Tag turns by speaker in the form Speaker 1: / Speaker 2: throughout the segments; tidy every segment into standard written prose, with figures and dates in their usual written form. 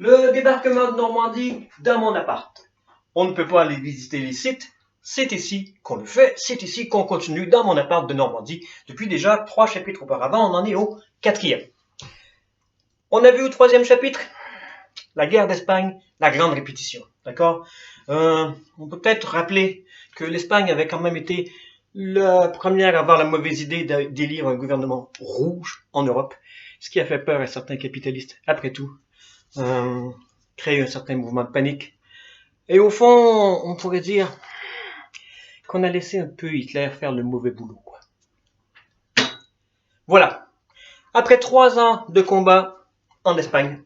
Speaker 1: Le débarquement de Normandie dans mon appart. On ne peut pas aller visiter les sites. C'est ici qu'on le fait. C'est ici qu'on continue dans mon appart de Normandie. Depuis déjà 3 chapitres auparavant, on en est au 4e. On a vu au 3e chapitre la guerre d'Espagne, la grande répétition. D'accord? On peut peut-être rappeler que l'Espagne avait quand même été la première à avoir la mauvaise idée d'élire un gouvernement rouge en Europe, ce qui a fait peur à certains capitalistes, après tout, créé un certain mouvement de panique. Et au fond, on pourrait dire qu'on a laissé un peu Hitler faire le mauvais boulot, quoi. Voilà. Après 3 ans de combat en Espagne,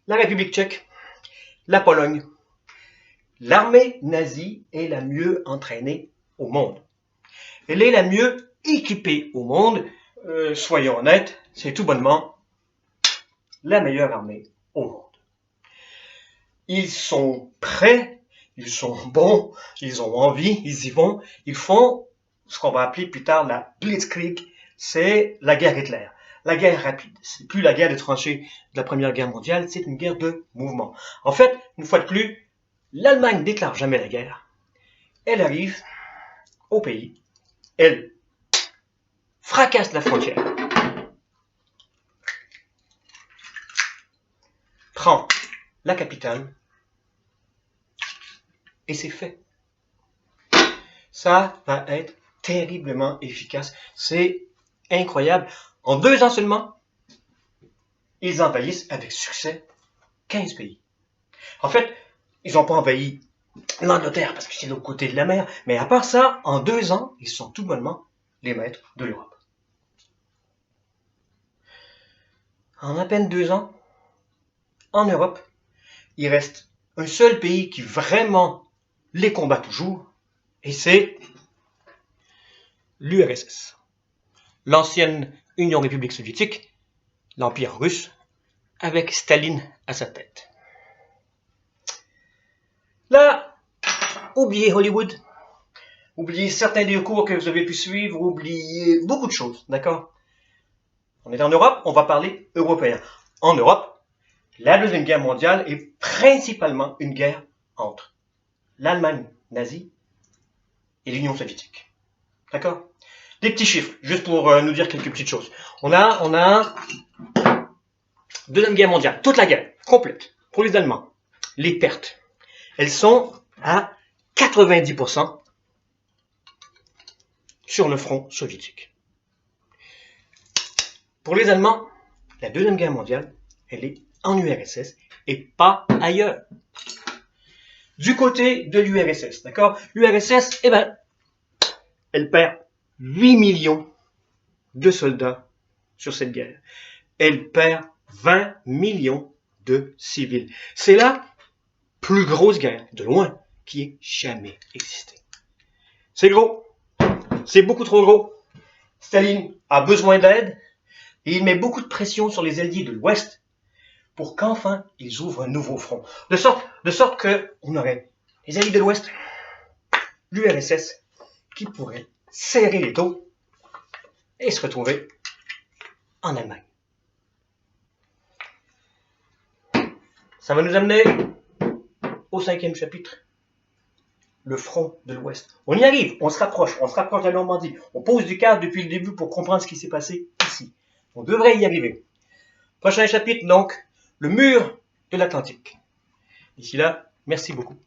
Speaker 1: la République tchèque, la Pologne, l'armée nazie est la mieux entraînée au monde. Elle est la mieux équipée au monde. Soyons honnêtes, c'est tout bonnement la meilleure armée au monde. Ils sont prêts, ils sont bons, ils ont envie, ils y vont. Ils font ce qu'on va appeler plus tard la Blitzkrieg, c'est la guerre Hitler. La guerre rapide. C'est plus la guerre de tranchées de la Première Guerre mondiale, c'est une guerre de mouvement. En fait, une fois de plus, l'Allemagne déclare jamais la guerre. Elle arrive au pays, elle fracasse la frontière, prend la capitale, et c'est fait. Ça va être terriblement efficace. C'est incroyable. En 2 ans seulement, ils envahissent avec succès 15 pays. En fait, ils n'ont pas envahi l'Angleterre parce que c'est de l'autre côté de la mer. Mais à part ça, en 2 ans, ils sont tout bonnement les maîtres de l'Europe. En à peine 2 ans, en Europe, il reste un seul pays qui vraiment les combat toujours, et c'est l'URSS. L'ancienne Union république soviétique, l'Empire russe, avec Staline à sa tête. Là, oubliez Hollywood, oubliez certains des cours que vous avez pu suivre, oubliez beaucoup de choses, d'accord? On est en Europe, on va parler européen. En Europe, la Deuxième Guerre mondiale est principalement une guerre entre l'Allemagne nazie et l'Union soviétique. D'accord? Des petits chiffres, juste pour nous dire quelques petites choses. On a Deuxième Guerre mondiale, toute la guerre, complète, pour les Allemands. Les pertes, elles sont à 90% sur le front soviétique. Pour les Allemands, la Deuxième Guerre mondiale, elle est en URSS et pas ailleurs. Du côté de l'URSS, d'accord? L'URSS, elle perd 8 millions de soldats sur cette guerre. Elle perd 20 millions de civils. C'est la plus grosse guerre, de loin, qui ait jamais existé. C'est gros. C'est beaucoup trop gros. Staline a besoin d'aide et il met beaucoup de pression sur les alliés de l'Ouest pour qu'enfin ils ouvrent un nouveau front. De sorte qu'on aurait les alliés de l'Ouest, l'URSS, qui pourraient serrer les taux et se retrouver en Allemagne. Ça va nous amener au 5e chapitre, le front de l'Ouest. On y arrive, on se rapproche de la Normandie. On pose du cadre depuis le début pour comprendre ce qui s'est passé ici. On devrait y arriver. Prochain chapitre, donc, le mur de l'Atlantique. D'ici là, merci beaucoup.